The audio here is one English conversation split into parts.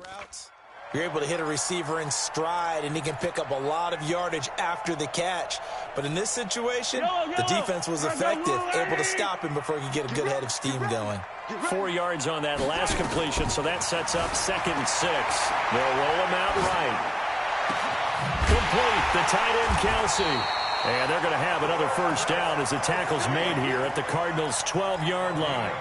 routes, you're able to hit a receiver in stride, and he can pick up a lot of yardage after the catch. But in this situation, the defense was effective, able to stop him before he could get a good head of steam going. 4 yards on that last completion, so that sets up 2nd and 6. They'll roll him out right. Complete, the tight end, Kelsey. And they're going to have another first down as the tackle's made here at the Cardinals' 12-yard line.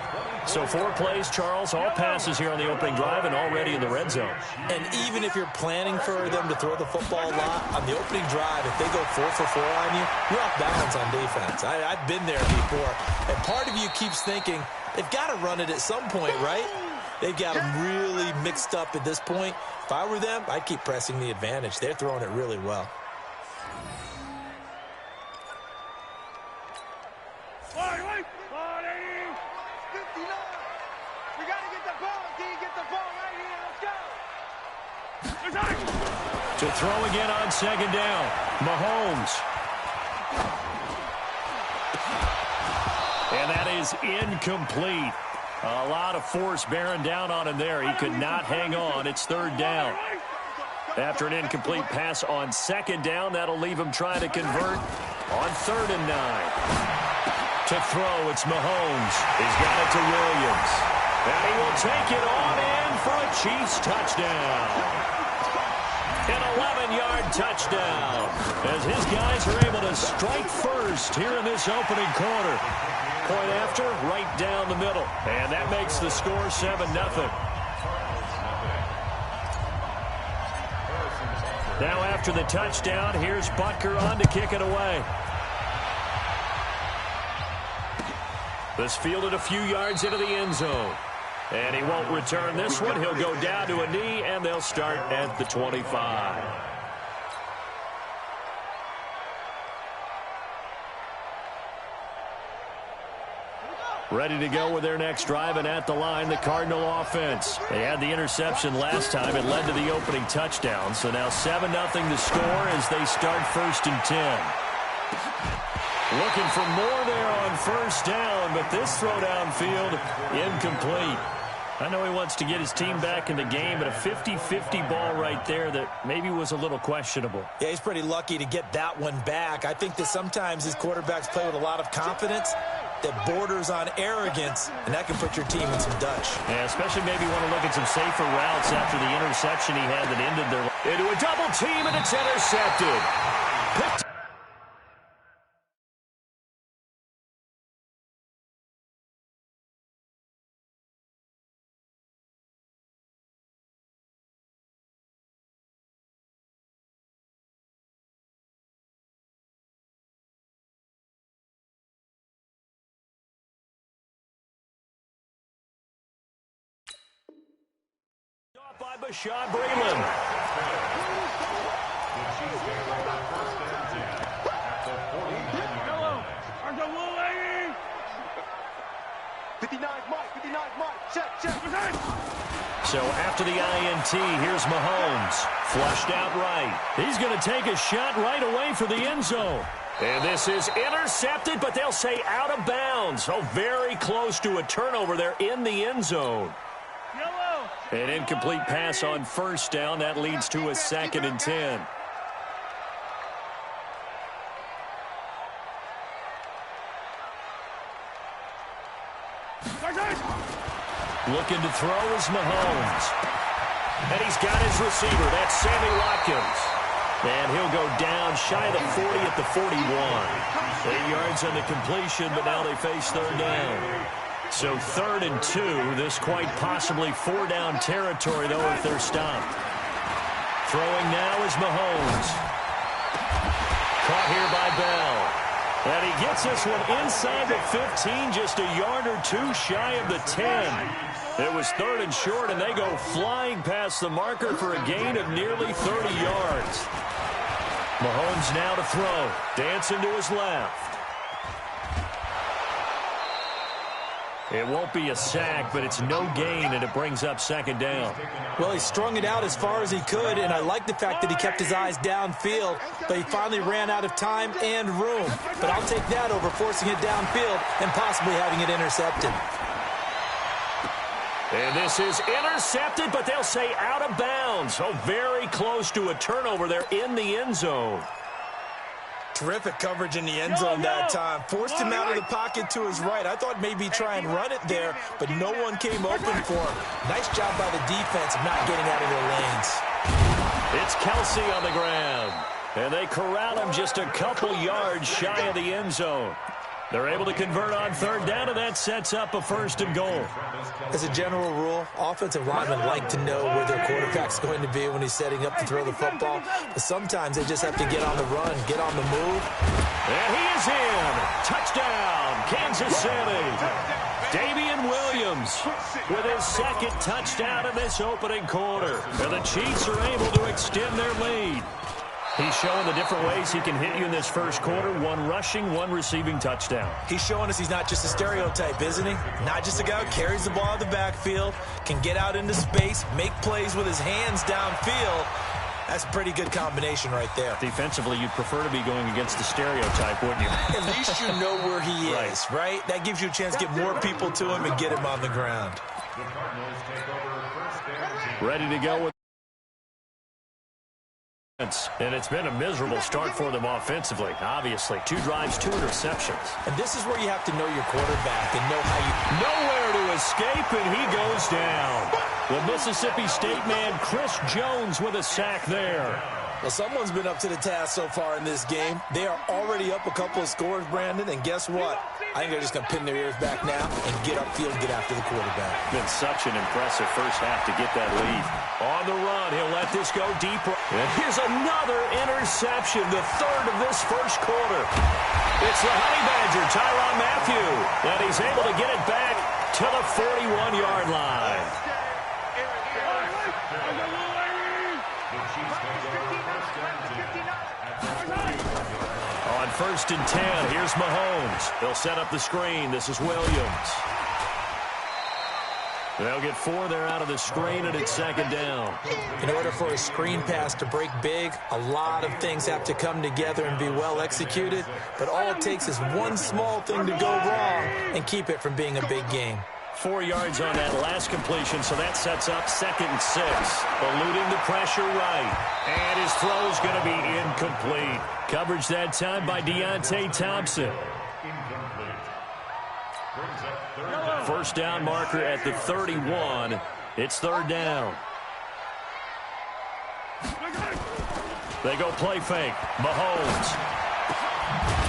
So 4 plays, Charles, all passes here on the opening drive and already in the red zone. And even if you're planning for them to throw the football a lot, on the opening drive, if they go 4 for 4 on you, you're off balance on defense. I've been there before. And part of you keeps thinking, they've got to run it at some point, right? They've got them really mixed up at this point. If I were them, I'd keep pressing the advantage. They're throwing it really well. To throw again on 2nd down, Mahomes. And that is incomplete. A lot of force bearing down on him there. He could not hang on. It's 3rd down. After an incomplete pass on 2nd down, that'll leave him trying to convert on 3rd and 9. To throw, it's Mahomes. He's got it to Williams. And he will take it on in for a Chiefs touchdown. An 11-yard touchdown as his guys are able to strike first here in this opening quarter. Point after, right down the middle. And that makes the score 7-0. Now after the touchdown, here's Butker on to kick it away. This fielded a few yards into the end zone. And he won't return this one. He'll go down to a knee, and they'll start at the 25. Ready to go with their next drive, and at the line, the Cardinal offense. They had the interception last time. It led to the opening touchdown. So now 7-0 to score as they start 1st and 10. Looking for more there on 1st down, but this throw downfield incomplete. I know he wants to get his team back in the game, but a 50-50 ball right there that maybe was a little questionable. Yeah, he's pretty lucky to get that one back. I think that sometimes his quarterbacks play with a lot of confidence that borders on arrogance, and that can put your team in some Dutch. Yeah, especially maybe want to look at some safer routes after the interception he had that ended their... Into a double team, and it's intercepted. Picked. By Bashaud Breeland. So after the INT, here's Mahomes. Flushed out right. He's going to take a shot right away for the end zone. And this is intercepted, but they'll say out of bounds. Oh, very close to a turnover there in the end zone. An incomplete pass on 1st down. That leads to a 2nd and 10. Looking to throw is Mahomes. And he's got his receiver. That's Sammy Watkins. And he'll go down shy of the 40 at the 41. 8 yards on the completion, but now they face 3rd down. So 3rd and 2, this quite possibly 4-down territory, though, if they're stopped. Throwing now is Mahomes. Caught here by Bell. And he gets this one inside the 15, just a yard or 2 shy of the 10. It was 3rd and short, and they go flying past the marker for a gain of nearly 30 yards. Mahomes now to throw. Dancing to his left. It won't be a sack, but it's no gain, and it brings up 2nd down. Well, he strung it out as far as he could, and I like the fact that he kept his eyes downfield, but he finally ran out of time and room. But I'll take that over forcing it downfield and possibly having it intercepted. And this is intercepted, but they'll say out of bounds. So very close to a turnover there in the end zone. Terrific coverage in the end zone that time. Forced him out of the pocket to his right. I thought maybe try and run it there, but no one came open for him. Nice job by the defense of not getting out of their lanes. It's Kelsey on the ground. And they corral him just a couple yards shy of the end zone. They're able to convert on third down, and that sets up a 1st and goal. As a general rule, offensive linemen like to know where their quarterback's going to be when he's setting up to throw the football. But sometimes they just have to get on the run, get on the move. And he is in. Touchdown, Kansas City. Damian Williams with his 2nd touchdown in this opening quarter. And the Chiefs are able to extend their lead. He's showing the different ways he can hit you in this first quarter. 1 rushing, 1 receiving touchdown. He's showing us he's not just a stereotype, isn't he? Not just a guy who carries the ball out of the backfield, can get out into space, make plays with his hands downfield. That's a pretty good combination right there. Defensively, you'd prefer to be going against the stereotype, wouldn't you? At least you know where he is, right? That gives you a chance to get more people to him and get him on the ground. Ready to go with. And it's been a miserable start for them offensively, obviously. 2 drives, 2 interceptions. And this is where you have to know your quarterback and know how you... Nowhere to escape, and he goes down. The Mississippi State man, Chris Jones, with a sack there. Well, someone's been up to the task so far in this game. They are already up a couple of scores, Brandon, and guess what? I think they're just going to pin their ears back now and get upfield and get after the quarterback. Been such an impressive first half to get that lead. On the run, he'll let this go deep. And here's another interception, the 3rd of this first quarter. It's the Honey Badger, Tyrann Mathieu, and he's able to get it back to the 41-yard line. On 1st and 10, here's Mahomes. He'll set up the screen. This is Williams. They'll get 4 there out of the screen, and it's 2nd down. In order for a screen pass to break big, a lot of things have to come together and be well executed. But all it takes is one small thing to go wrong and keep it from being a big game. 4 yards on that last completion, so that sets up 2nd and 6. Eluding the pressure right. And his throw's going to be incomplete. Coverage that time by Deontay Thompson. First down marker at the 31. It's 3rd down. They go play fake. Mahomes.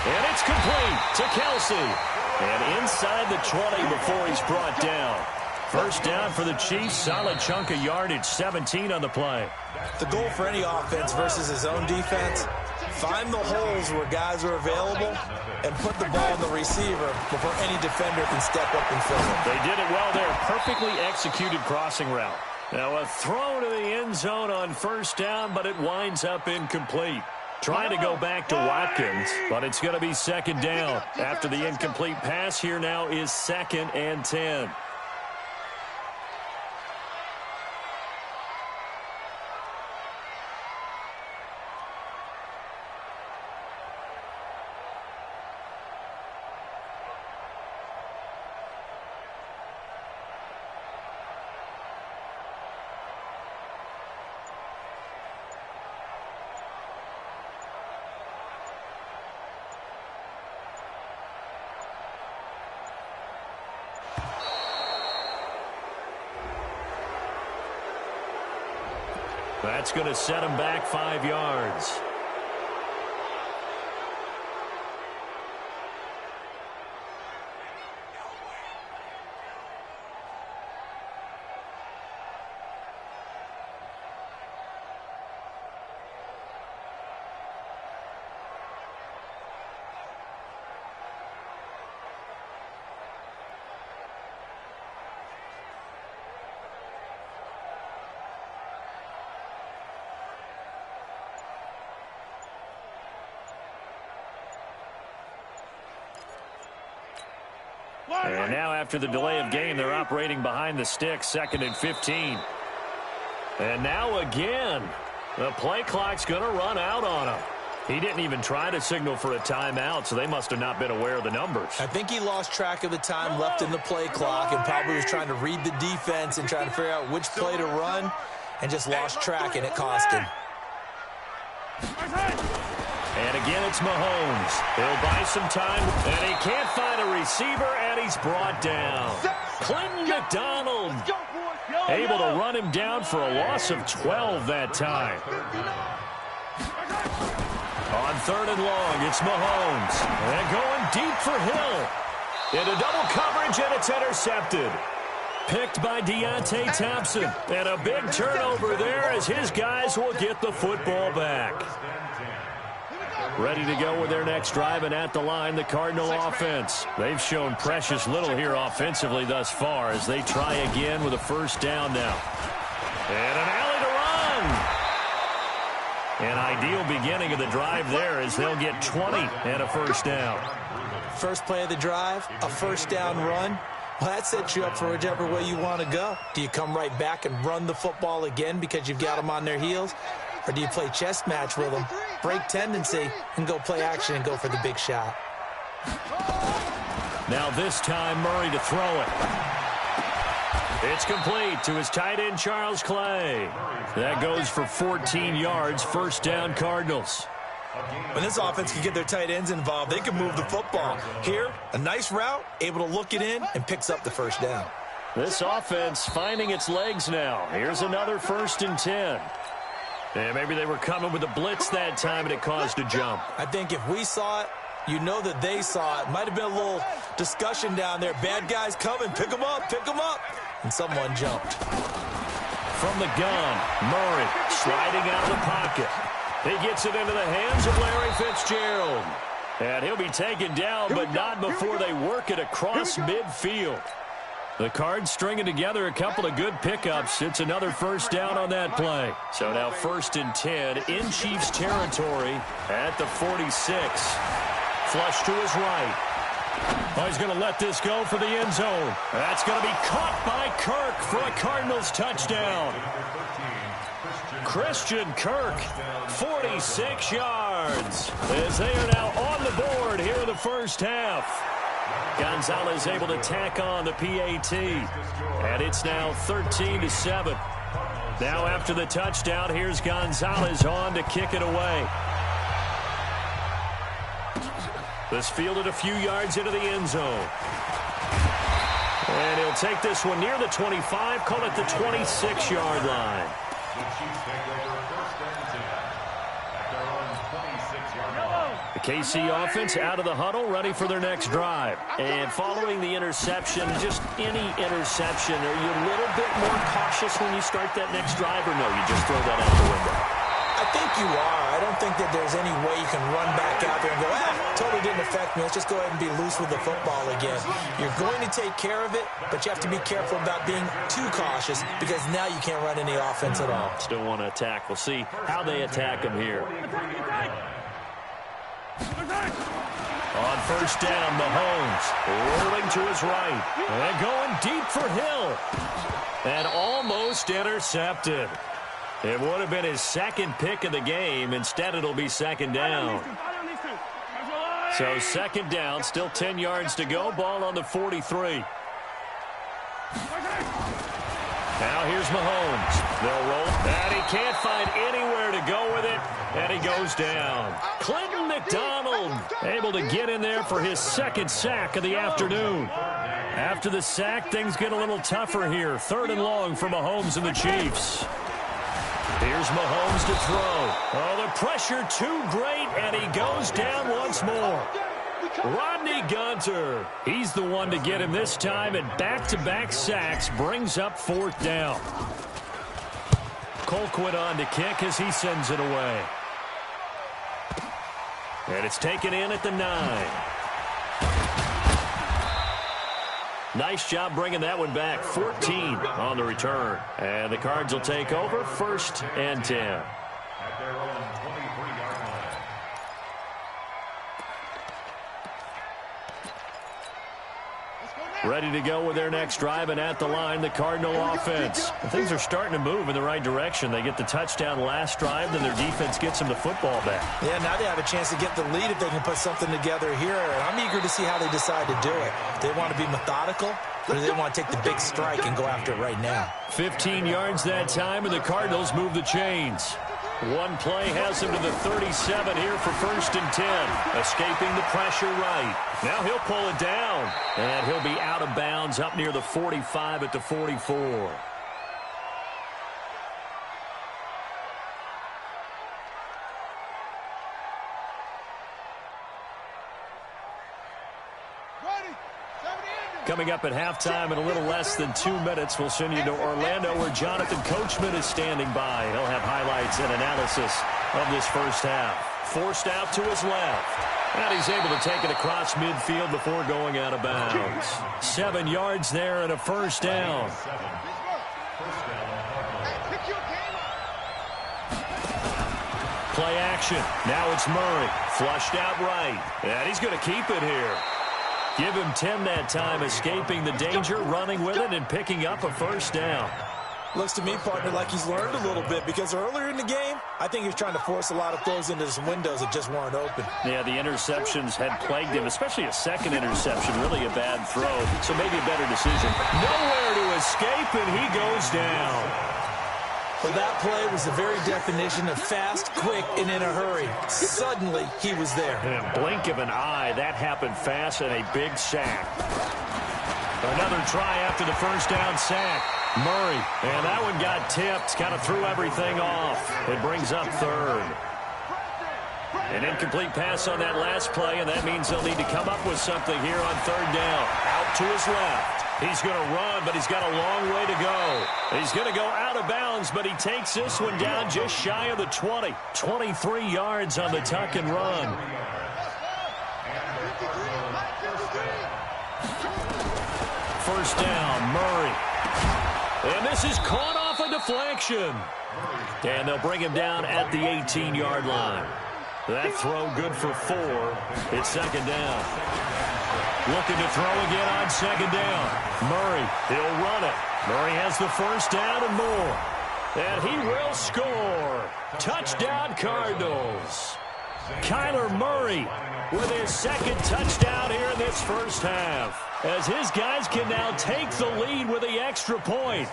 And it's complete to Kelsey. And inside the 20 before he's brought down. First down for the Chiefs. Solid chunk of yardage. 17 on the play. The goal for any offense versus his own defense, find the holes where guys are available and put the ball on the receiver before any defender can step up and fill it. They did it well there. Perfectly executed crossing route. Now a throw to the end zone on first down, but it winds up incomplete. Trying to go back to Watkins, but it's going to be 2nd down. After the incomplete pass, here now is 2nd and 10. That's going to set him back 5 yards. And now after the delay of game, they're operating behind the sticks, 2nd and 15. And now again, the play clock's going to run out on them. He didn't even try to signal for a timeout, so they must have not been aware of the numbers. I think he lost track of the time left in the play clock and probably was trying to read the defense and trying to figure out which play to run and just lost track, and it cost him. And again, it's Mahomes. He'll buy some time, and he can't find a receiver, and he's brought down. Clinton McDonald able to run him down for a loss of 12 that time. On 3rd and long, it's Mahomes. And going deep for Hill. Into double coverage, and it's intercepted. Picked by Deontay Thompson. And a big turnover there as his guys will get the football back. Ready to go with their next drive, and at the line, the Cardinal offense. They've shown precious little here offensively thus far as they try again with a first down now. And an alley to run. An ideal beginning of the drive there as they'll get 20 and a first down. First play of the drive, a first down run. Well, that sets you up for whichever way you want to go. Do you come right back and run the football again because you've got them on their heels? Or do you play chess match with them, break tendency, and go play action and go for the big shot? Now this time, Murray to throw it. It's complete to his tight end, Charles Clay. That goes for 14 yards, first down Cardinals. When this offense can get their tight ends involved, they can move the football. Here, a nice route, able to look it in, and picks up the first down. This offense finding its legs now. Here's another 1st and 10. And maybe they were coming with a blitz that time, and it caused a jump. I think if we saw it, you know that they saw it. Might have been a little discussion down there. Bad guys coming. Pick them up. Pick them up. And someone jumped. From the gun, Murray sliding out of the pocket. He gets it into the hands of Larry Fitzgerald. And he'll be taken down, but not before they work it across midfield. The Cards stringing together a couple of good pickups. It's another first down on that play. So now 1st and 10 in Chiefs territory at the 46. Flush to his right. Oh, he's going to let this go for the end zone. That's going to be caught by Kirk for a Cardinals touchdown. Christian Kirk, 46 yards, as they are now on the board here in the first half. Gonzalez able to tack on the PAT, and it's now 13-7. Now after the touchdown, here's Gonzalez on to kick it away. This fielded a few yards into the end zone. And he'll take this one near the 25, call it the 26-yard line. The KC offense out of the huddle, ready for their next drive. And following the interception, just any interception, are you a little bit more cautious when you start that next drive, or no, you just throw that out the window? I think you are. I don't think that there's any way you can run back out there and go, totally didn't affect me. Let's just go ahead and be loose with the football again. You're going to take care of it, but you have to be careful about being too cautious because now you can't run any offense at all. Still want to attack. We'll see how they attack him here. On first down, Mahomes rolling to his right and going deep for Hill. And almost intercepted. It would have been his second pick of the game. Instead, it'll be second down. So second down, still 10 yards to go. Ball on the 43. Now here's Mahomes. They'll roll. And he can't find anywhere to go with it. And he goes down. Clinton McDonald able to get in there for his second sack of the afternoon. After the sack, things get a little tougher here. 3rd and long for Mahomes and the Chiefs. Here's Mahomes to throw. Oh, the pressure too great, and he goes down once more. Rodney Gunter, he's the one to get him this time, and back-to-back sacks brings up 4th down. Colquitt on to kick as he sends it away. And it's taken in at the 9. Nice job bringing that one back. 14 on the return. And the Cards will take over 1st and 10. Ready to go with their next drive, and at the line, the Cardinal offense. Things are starting to move in the right direction. They get the touchdown last drive, then their defense gets them the football back. Yeah, now they have a chance to get the lead if they can put something together here. And I'm eager to see how they decide to do it. Do they want to be methodical, or do they want to take the big strike and go after it right now? 15 yards that time, and the Cardinals move the chains. One play has him to the 37 here for 1st and 10. Escaping the pressure right. Now he'll pull it down. And he'll be out of bounds up near the 45 at the 44. Coming up at halftime in a little less than 2 minutes, we'll send you to Orlando where Jonathan Coachman is standing by. He'll have highlights and analysis of this first half. Forced out to his left. And he's able to take it across midfield before going out of bounds. 7 yards there and a first down. Play action. Now it's Murray. Flushed out right. And he's going to keep it here. Give him 10 that time, escaping the danger, running with it, and picking up a first down. Looks to me, partner, like he's learned a little bit, because earlier in the game, I think he was trying to force a lot of throws into some windows that just weren't open. Yeah, the interceptions had plagued him, especially a second interception, really a bad throw, so maybe a better decision. Nowhere to escape, and he goes down. Well, that play was the very definition of fast, quick, and in a hurry. Suddenly, he was there. In a blink of an eye, that happened fast, and a big sack. Another try after the first down sack. Murray, and that one got tipped, kind of threw everything off. It brings up 3rd. An incomplete pass on that last play, and that means they'll need to come up with something here on 3rd down. Out to his left. He's going to run, but he's got a long way to go. He's going to go out of bounds, but he takes this one down just shy of the 20. 23 yards on the tuck and run. First down, Murray. And this is caught off a deflection. And they'll bring him down at the 18-yard line. That throw good for 4. It's 2nd down. Looking to throw again on 2nd down. Murray, he'll run it. Murray has the first down and more. And he will score. Touchdown, Cardinals. Kyler Murray with his 2nd touchdown here in this first half, as his guys can now take the lead with the extra point.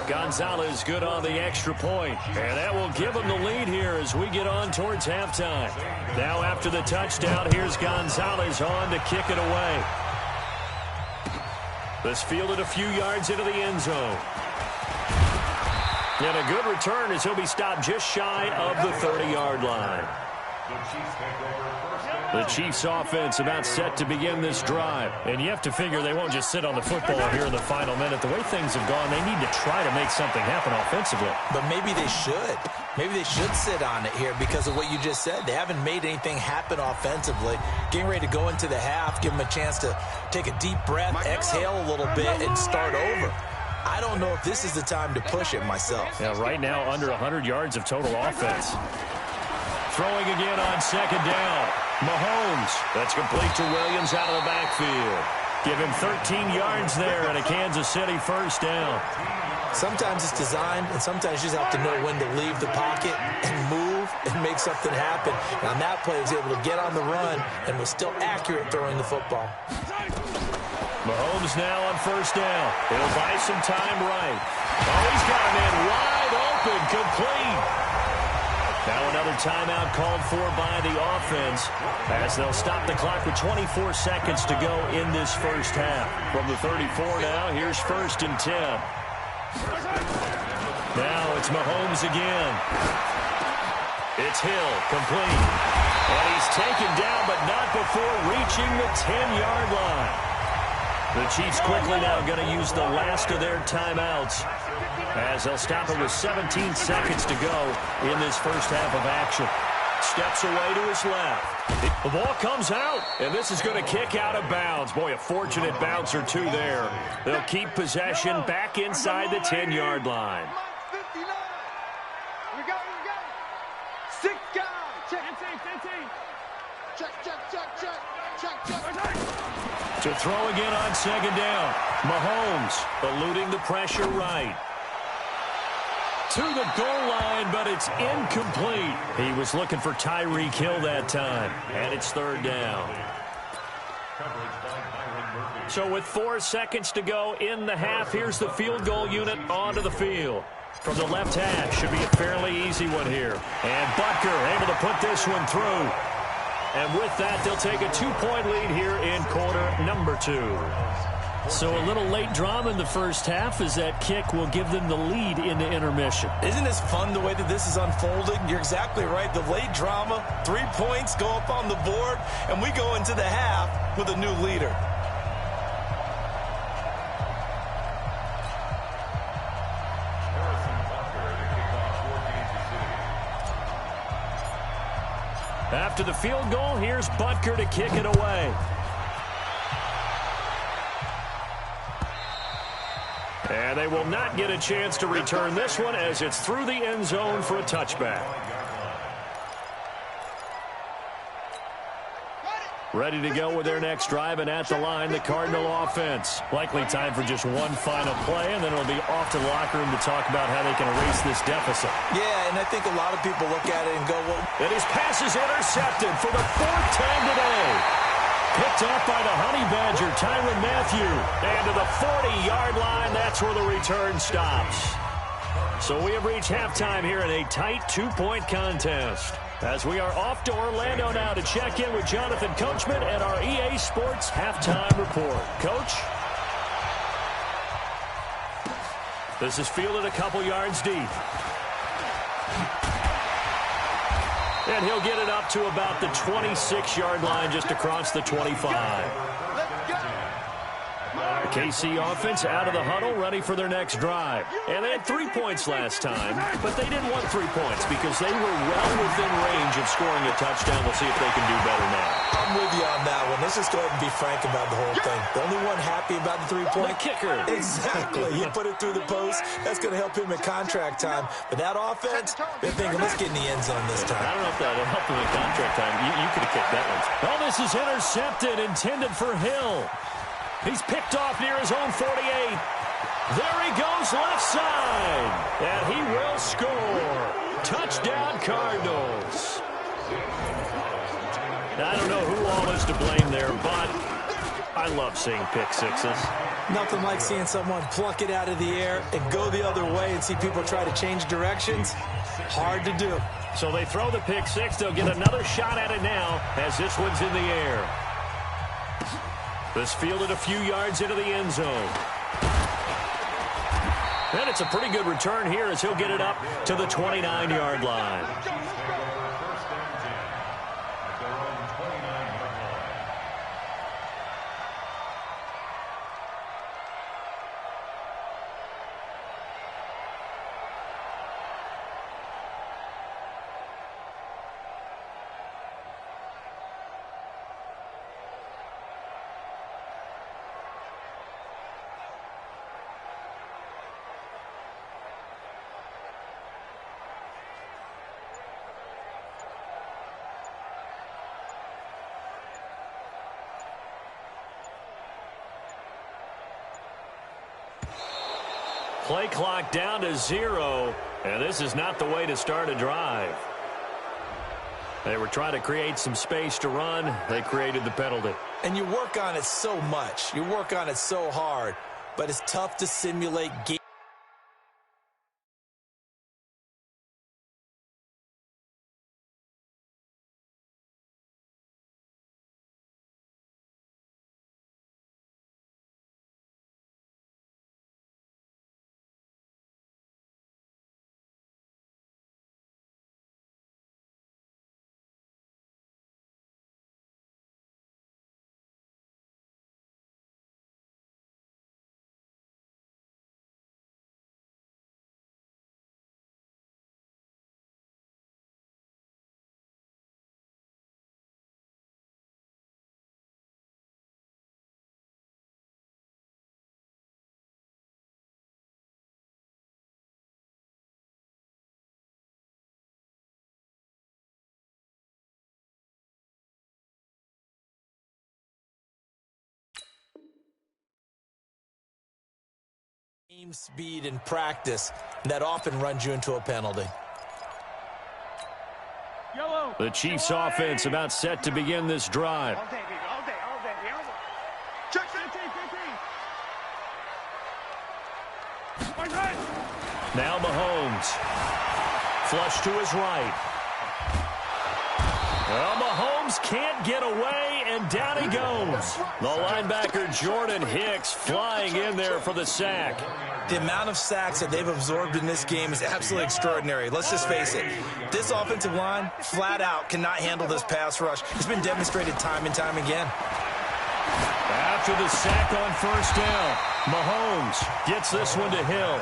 Gonzalez good on the extra point, and that will give him the lead here as we get on towards halftime. Now after the touchdown, here's Gonzalez on to kick it away. This fielded a few yards into the end zone. And a good return as he'll be stopped just shy of the 30-yard line. The Chiefs offense about set to begin this drive. And you have to figure they won't just sit on the football here in the final minute. The way things have gone, they need to try to make something happen offensively. But maybe they should. Maybe they should sit on it here because of what you just said. They haven't made anything happen offensively. Getting ready to go into the half, give them a chance to take a deep breath, exhale a little bit, and start over. I don't know if this is the time to push it myself. Yeah, right now under 100 yards of total offense. Throwing again on 2nd down. Mahomes. That's complete to Williams out of the backfield. Give him 13 yards there and a Kansas City first down. Sometimes it's designed, and sometimes you just have to know when to leave the pocket and move and make something happen. And on that play, he was able to get on the run and was still accurate throwing the football. Mahomes now on first down. He'll buy some time right. Oh, he's got him in wide open, complete. Now another timeout called for by the offense as they'll stop the clock with 24 seconds to go in this first half. From the 34 now, here's 1st and 10. Now it's Mahomes again. It's Hill, complete. And he's taken down, but not before reaching the 10-yard line. The Chiefs quickly now going to use the last of their timeouts as they'll stop it with 17 seconds to go in this first half of action. Steps away to his left. The ball comes out, and this is going to kick out of bounds. Boy, a fortunate bounce or two there. They'll keep possession back inside the 10-yard line. We got it. 6 guys. Check. 10. To throw again on second down. Mahomes eluding the pressure right. To the goal line, but it's incomplete. He was looking for Tyreek Hill that time, and it's third down. So with 4 seconds to go in the half, here's the field goal unit onto the field. From the left hash, should be a fairly easy one here. And Butker able to put this one through. And with that, they'll take a 2-point lead here in quarter number 2. So a little late drama in the first half as that kick will give them the lead into intermission. Isn't this fun the way that this is unfolding? You're exactly right. The late drama, 3 points go up on the board, and we go into the half with a new leader. After the field goal, here's Butker to kick it away. And they will not get a chance to return this one as it's through the end zone for a touchback. Ready to go with their next drive, and at the line, the Cardinal offense. Likely time for just one final play, and then it'll be off to the locker room to talk about how they can erase this deficit. Yeah, and I think a lot of people look at it and go, well... And his pass is intercepted for the 4th time today. Picked up by the Honey Badger, Tyrann Mathieu. And to the 40-yard line, that's where the return stops. So we have reached halftime here in a tight 2-point contest. As we are off to Orlando now to check in with Jonathan Coachman and our EA Sports Halftime Report. Coach? This is fielded a couple yards deep. And he'll get it up to about the 26-yard line just across the 25. The KC offense out of the huddle, ready for their next drive. And they had 3 points last time, but they didn't want 3 points because they were well within range of scoring a touchdown. We'll see if they can do better now. I'm with you on that one. Let's just go ahead and be frank about the whole thing. The only one happy about the 3-point... The kicker. Exactly. You put it through the post. That's going to help him in contract time. But that offense, they're thinking, let's get in the end zone this time. I don't know if that will help him in contract time. You could have kicked that one. Oh, this is intercepted, intended for Hill. He's picked off near his own 48. There he goes left side. And he will score. Touchdown, Cardinals. Now, I don't know who all is to blame there, but I love seeing pick sixes. Nothing like seeing someone pluck it out of the air and go the other way and see people try to change directions. Hard to do. So they throw the pick six. They'll get another shot at it now as this one's in the air. This fielded a few yards into the end zone. And it's a pretty good return here as he'll get it up to the 29-yard line. Play clock down to 0, and this is not the way to start a drive. They were trying to create some space to run. They created the penalty. And you work on it so much. You work on it so hard, but it's tough to simulate game. Speed in practice that often runs you into a penalty. The Chiefs offense about set to begin this drive. Now Mahomes. Flush to his right. Well, Mahomes can't get away, and down he goes. The linebacker Jordan Hicks flying in there for the sack. The amount of sacks that they've absorbed in this game is absolutely extraordinary. Let's just face it. This offensive line, flat out, cannot handle this pass rush. It's been demonstrated time and time again. After the sack on first down, Mahomes gets this one to Hill.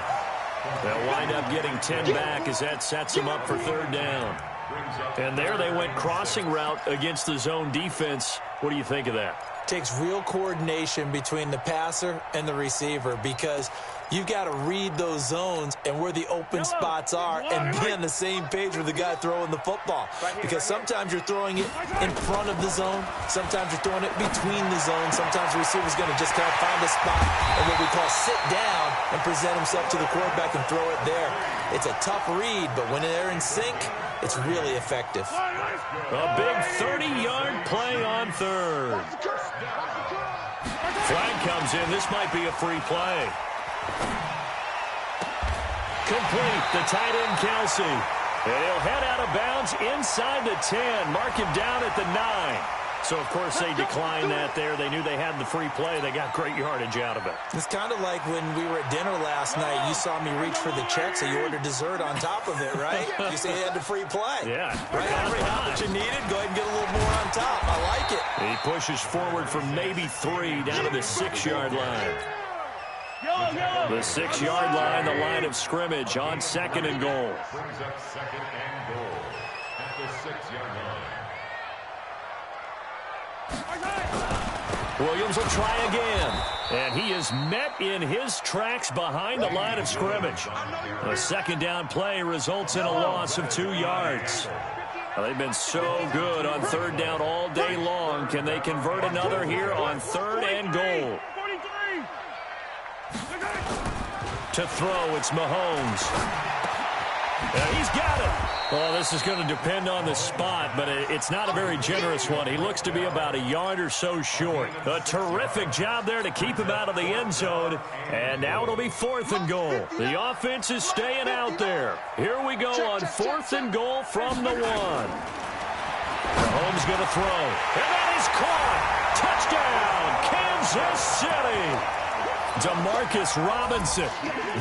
They'll wind up getting 10 back as that sets him up for third down. And there they went crossing route against the zone defense. What do you think of that? Takes real coordination between the passer and the receiver because you've got to read those zones and where the open spots are and be on the same page with the guy throwing the football. Because sometimes you're throwing it in front of the zone. Sometimes you're throwing it between the zones. Sometimes the receiver's going to just kind of find a spot and what we call sit down and present himself to the quarterback and throw it there. It's a tough read, but when they're in sync, it's really effective. A big 30-yard play on third. Flag comes in. This might be a free play. Complete. The tight end, Kelsey. And he'll head out of bounds inside the 10. Mark him down at the 9. So, of course, they declined that there. They knew they had the free play. They got great yardage out of it. It's kind of like when we were at dinner last night. You saw me reach for the check, so you ordered dessert on top of it, right? You say you had the free play. Yeah. Right? Every time that you needed, go ahead and get a little more on top. I like it. He pushes forward from maybe 3 down to the 6-yard line. The 6-yard line, the line of scrimmage on second and goal. Brings up second and goal at the 6-yard line. Williams will try again. And he is met in his tracks behind the line of scrimmage. A second down play results in a loss of 2 yards. Well, they've been so good on third down all day long. Can they convert another here on third and goal? To throw, it's Mahomes. And he's got it. Well, this is going to depend on the spot, but it's not a very generous one. He looks to be about a yard or so short. A terrific job there to keep him out of the end zone. And now it'll be fourth and goal. The offense is staying out there. Here we go on fourth and goal from the 1. Mahomes going to throw. And that is caught. Touchdown, Kansas City. Demarcus Robinson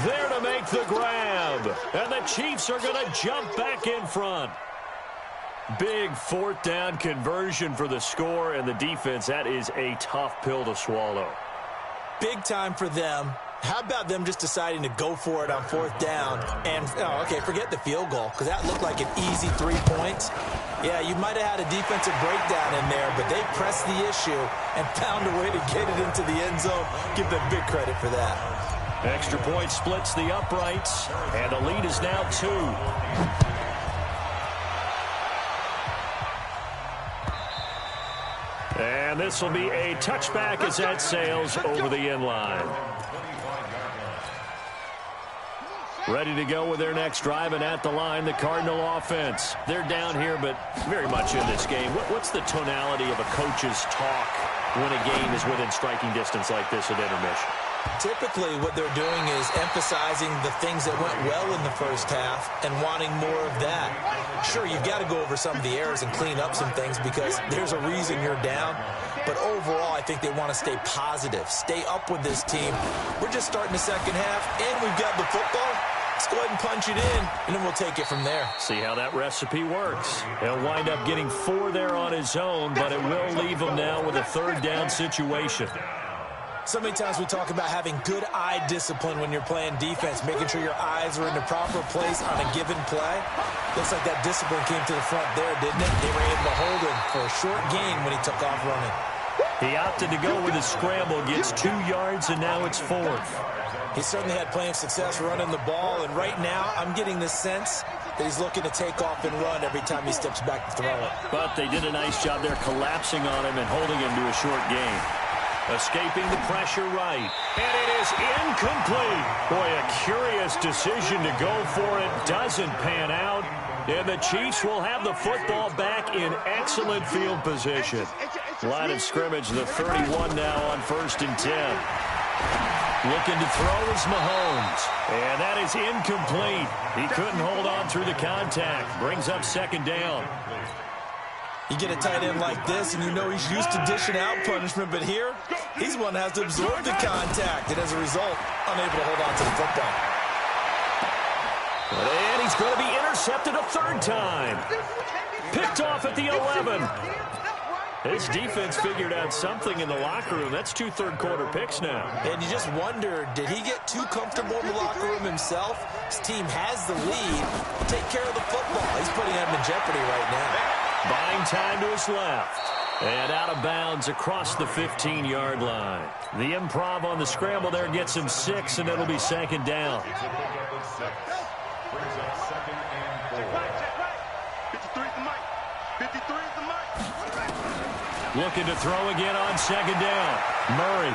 there to make the grab. And the Chiefs are going to jump back in front. Big fourth down conversion for the score, and the defense, that is a tough pill to swallow. Big time for them. How about them just deciding to go for it on fourth down? And, okay, forget the field goal, because that looked like an easy 3 points. Yeah, you might have had a defensive breakdown in there, but they pressed the issue and found a way to get it into the end zone. Give them big credit for that. Extra point splits the uprights, and the lead is now 2. And this will be a touchback as that sails over the end line. Ready to go with their next drive, and at the line, the Cardinal offense. They're down here, but very much in this game. What's the tonality of a coach's talk when a game is within striking distance like this at intermission? Typically, what they're doing is emphasizing the things that went well in the first half and wanting more of that. Sure, you've got to go over some of the errors and clean up some things because there's a reason you're down. But overall, I think they want to stay positive, stay up with this team. We're just starting the second half, and we've got the football. Let's go ahead and punch it in, and then we'll take it from there. See how that recipe works. He'll wind up getting 4 there on his own, but it will leave him now with a third down situation. So many times we talk about having good eye discipline when you're playing defense, making sure your eyes are in the proper place on a given play. Looks like that discipline came to the front there, didn't it? They were able to hold him for a short gain when he took off running. He opted to go with a scramble, gets 2 yards, and now it's 4th. He certainly had plenty of success running the ball, and right now I'm getting the sense that he's looking to take off and run every time he steps back to throw it. But they did a nice job there collapsing on him and holding him to a short gain. Escaping the pressure right. And it is incomplete. Boy, a curious decision to go for it. Doesn't pan out. And the Chiefs will have the football back in excellent field position. Line of scrimmage, the 31 now on 1st and 10. Looking to throw is Mahomes. And that is incomplete. He couldn't hold on through the contact. Brings up 2nd down. You get a tight end like this, and you know he's used to dishing out punishment, but here, he's one that has to absorb the contact, and as a result, unable to hold on to the football. And he's going to be intercepted a 3rd time. Picked off at the 11. His defense figured out something in the locker room. That's 2 third-quarter picks now. And you just wonder, did he get too comfortable in the locker room himself? His team has the lead. Take care of the football. He's putting them in jeopardy right now. Buying time to his left. And out of bounds across the 15-yard line. The improv on the scramble there gets him 6, and it'll be 2nd down. Looking to throw again on 2nd down. Murray.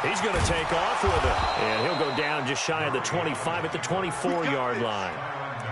He's going to take off with it. And he'll go down just shy of the 25 at the 24-yard line.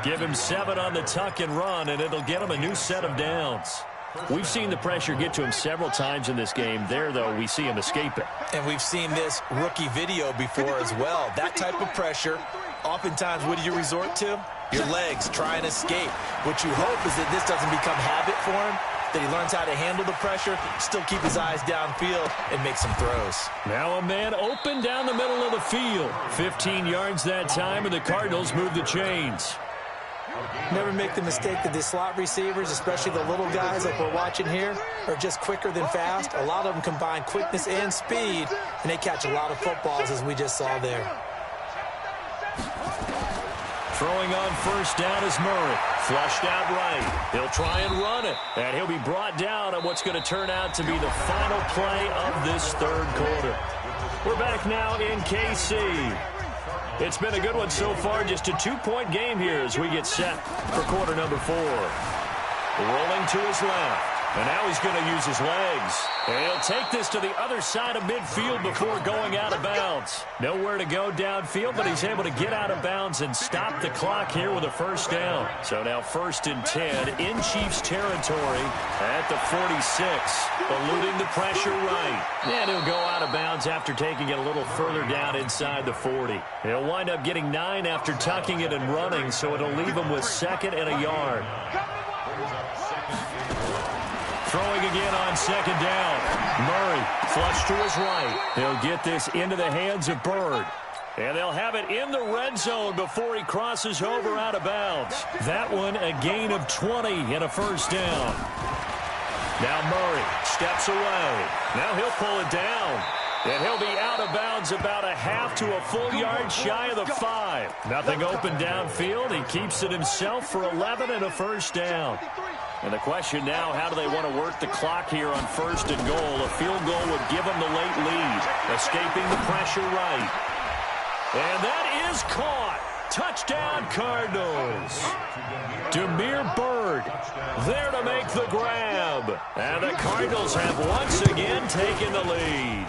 Give him 7 on the tuck and run, and it'll get him a new set of downs. We've seen the pressure get to him several times in this game. There, though, we see him escape it. And we've seen this rookie video before as well. That type of pressure, oftentimes, what do you resort to? Your legs, try and escape. What you hope is that this doesn't become habit for him, that he learns how to handle the pressure, still keep his eyes downfield, and make some throws. Now a man open down the middle of the field. 15 yards that time, and the Cardinals move the chains. Never make the mistake that the slot receivers, especially the little guys like we're watching here, are just quicker than fast. A lot of them combine quickness and speed, and they catch a lot of footballs, as we just saw there. Throwing on 1st down is Murray. Flushed out right. He'll try and run it. And he'll be brought down on what's going to turn out to be the final play of this 3rd quarter. We're back now in KC. It's been a good one so far. Just a 2-point game here as we get set for quarter number 4. Rolling to his left. And now he's going to use his legs. And he'll take this to the other side of midfield before going out of bounds. Nowhere to go downfield, but he's able to get out of bounds and stop the clock here with a 1st down. So now 1st and 10 in Chiefs territory at the 46. Eluding the pressure right. And he'll go out of bounds after taking it a little further down inside the 40. He'll wind up getting 9 after tucking it and running, so it'll leave him with 2nd and a yard. Throwing again on 2nd down. Murray flush to his right. He'll get this into the hands of Bird. And they'll have it in the red zone before he crosses over out of bounds. That one a gain of 20 and a 1st down. Now Murray steps away. Now he'll pull it down. And he'll be out of bounds about a half to a full yard shy of the 5. Nothing open downfield. He keeps it himself for 11 and a 1st down. And the question now, how do they want to work the clock here on 1st and goal? A field goal would give them the late lead. Escaping the pressure right. And that is caught. Touchdown, Cardinals. Demir Bird there to make the grab. And the Cardinals have once again taken the lead.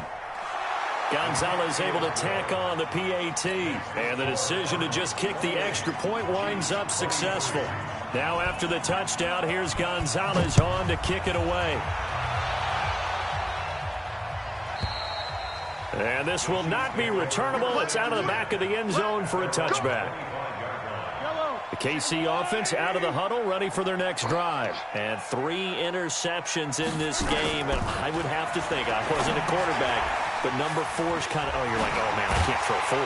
Gonzalez able to tack on the PAT. And the decision to just kick the extra point winds up successful. Now after the touchdown, here's Gonzalez on to kick it away. And this will not be returnable. It's out of the back of the end zone for a touchback. The KC offense out of the huddle, ready for their next drive. And 3 interceptions in this game. And I would have to think, I wasn't a quarterback, but number 4 is kind of, you're like, oh, man, I can't throw 4.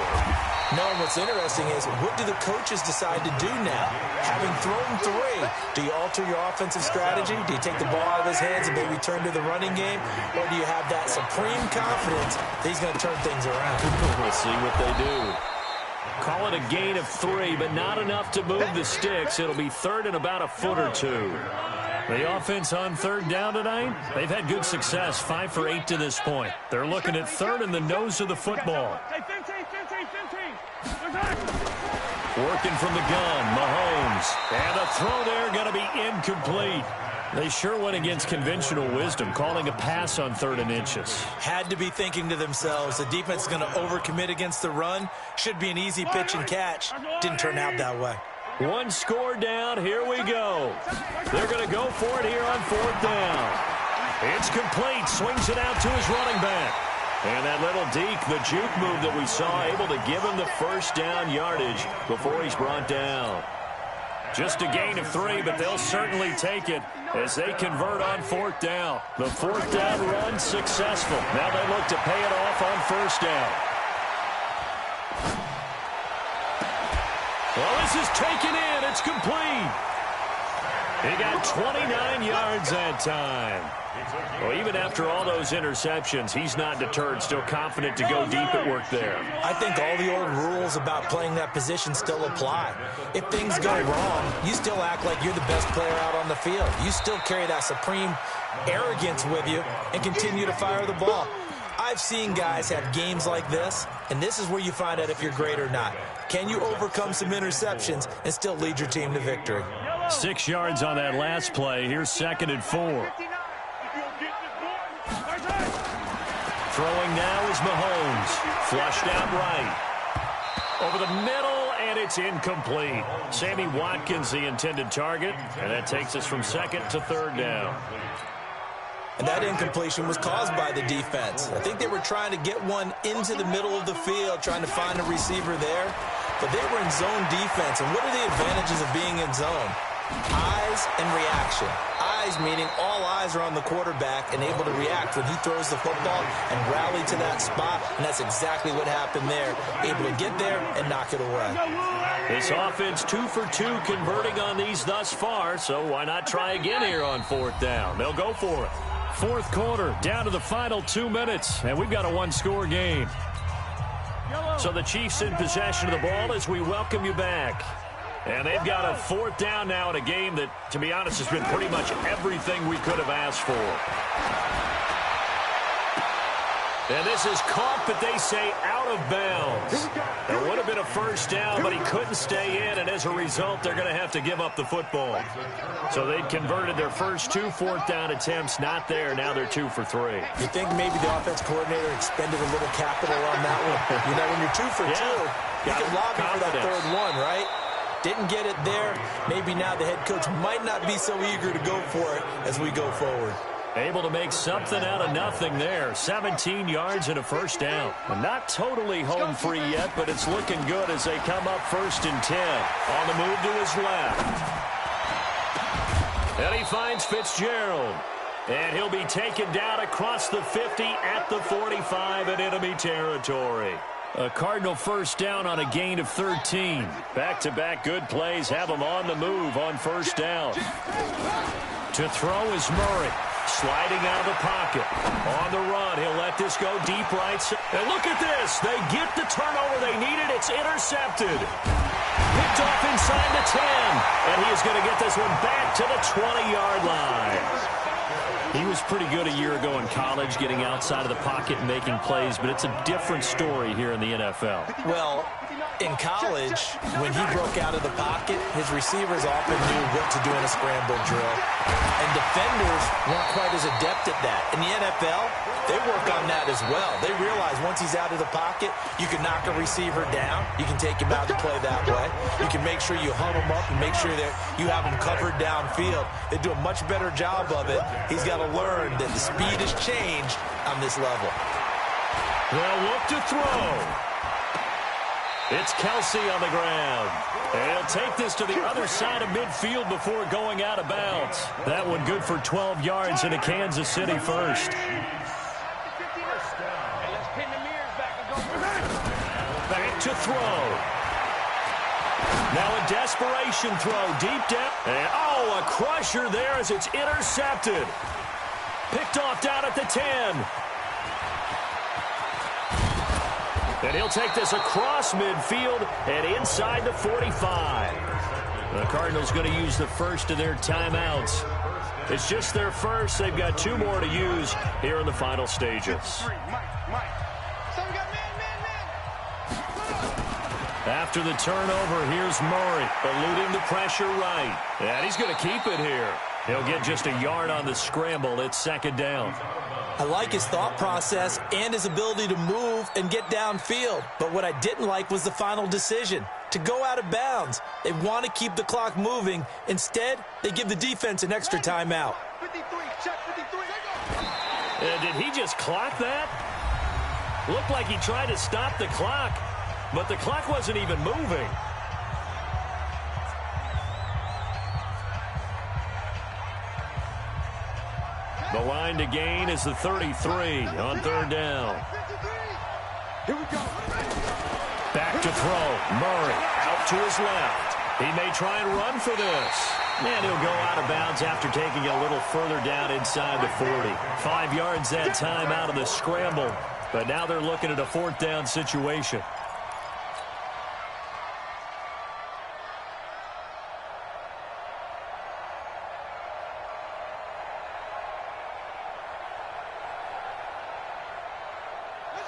No, and what's interesting is, what do the coaches decide to do now? Having thrown 3, do you alter your offensive strategy? Do you take the ball out of his hands and maybe turn to the running game? Or do you have that supreme confidence that he's going to turn things around? We'll see what they do. Call it a gain of 3, but not enough to move the sticks. It'll be 3rd and about a foot or 2. The offense on 3rd down tonight, they've had good success, 5 for 8 to this point. They're looking at 3rd and the nose of the football. Working from the gun, Mahomes. And the throw there going to be incomplete. They sure went against conventional wisdom, calling a pass on 3rd and inches. Had to be thinking to themselves, the defense is going to overcommit against the run. Should be an easy pitch and catch. Didn't turn out that way. One score down. Here we go. They're going to go for it here on 4th down. It's complete. Swings it out to his running back. And that little deke, the juke move that we saw, able to give him the first down yardage before he's brought down. Just a gain of 3, but they'll certainly take it as they convert on 4th down. The 4th down run successful. Now they look to pay it off on 1st down. Well, this is taken in. It's complete. He got 29 yards that time. Well, even after all those interceptions, he's not deterred, still confident to go deep at work there. I think all the old rules about playing that position still apply. If things go wrong, you still act like you're the best player out on the field. You still carry that supreme arrogance with you and continue to fire the ball. I've seen guys have games like this, and this is where you find out if you're great or not. Can you overcome some interceptions and still lead your team to victory? 6 yards on that last play. Here's 2nd and 4. Throwing now is Mahomes. Flushed out right. Over the middle, and it's incomplete. Sammy Watkins, the intended target, and that takes us from 2nd to 3rd down. And that incompletion was caused by the defense. I think they were trying to get one into the middle of the field, trying to find a receiver there. But they were in zone defense. And what are the advantages of being in zone? Eyes and reaction. Eyes meaning all eyes are on the quarterback and able to react when he throws the football and rally to that spot. And that's exactly what happened there. Able to get there and knock it away. This offense 2 for 2 converting on these thus far. So why not try again here on 4th down? They'll go for it. 4th quarter, down to the final 2 minutes, and we've got a one-score game. So the Chiefs in possession of the ball as we welcome you back. And they've got a 4th down now in a game that, to be honest, has been pretty much everything we could have asked for. And this is caught, but they say out of bounds. It would have been a first down, but he couldn't stay in, and as a result, they're going to have to give up the football. So they'd converted their first 2 4th down attempts, not there. Now they're 2 for 3. You think maybe the offense coordinator expended a little capital on that one? You know, when you're 2 for 2, you can lobby for that 3rd one, right? Didn't get it there. Maybe now the head coach might not be so eager to go for it as we go forward. Able to make something out of nothing there. 17 yards and a first down. Not totally home free yet, but it's looking good as they come up 1st and 10. On the move to his left. And he finds Fitzgerald. And he'll be taken down across the 50 at the 45 in enemy territory. A Cardinal first down on a gain of 13. Back-to-back good plays have him on the move on 1st down. To throw is Murray. Sliding out of the pocket. On the run, he'll let this go deep right. And look at this. They get the turnover they needed. It's intercepted. Picked off inside the 10. And he is going to get this one back to the 20-yard line. He was pretty good a year ago in college, getting outside of the pocket and making plays, but it's a different story here in the NFL. Well, in college, when he broke out of the pocket, his receivers often knew what to do in a scramble drill. And defenders weren't quite as adept at that. In the NFL, they work on that as well. They realize once he's out of the pocket, you can knock a receiver down. You can take him out to play that way. You can make sure you hunt him up and make sure that you have him covered downfield. They do a much better job of it. He's got to learn that the speed has changed on this level. They'll look to throw. It's Kelsey on the ground. And he'll take this to the other side of midfield before going out of bounds. That one good for 12 yards into Kansas City first. Back to throw. Now a desperation throw deep down. And a crusher there as it's intercepted. Picked off down at the 10. And he'll take this across midfield and inside the 45. The Cardinals going to use the first of their timeouts. It's just their first. They've got 2 more to use here in the final stages. After the turnover, here's Murray, eluding the pressure right. And he's going to keep it here. He'll get just a yard on the scramble. It's second down. I like his thought process and his ability to move and get downfield. But what I didn't like was the final decision, to go out of bounds. They want to keep the clock moving. Instead, they give the defense an extra timeout. 53, check 53. Did he just clock that? Looked like he tried to stop the clock, but the clock wasn't even moving. The line to gain is the 33 on third down. Here we go. Back to throw. Murray out to his left. He may try and run for this. And he'll go out of bounds after taking it a little further down inside the 40. 5 yards that time out of the scramble. But now they're looking at a fourth down situation.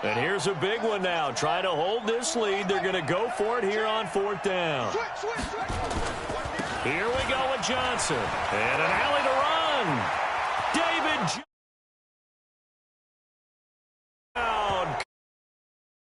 And here's a big one now. Trying to hold this lead. They're going to go for it here on fourth down. Here we go with Johnson. And an alley to run.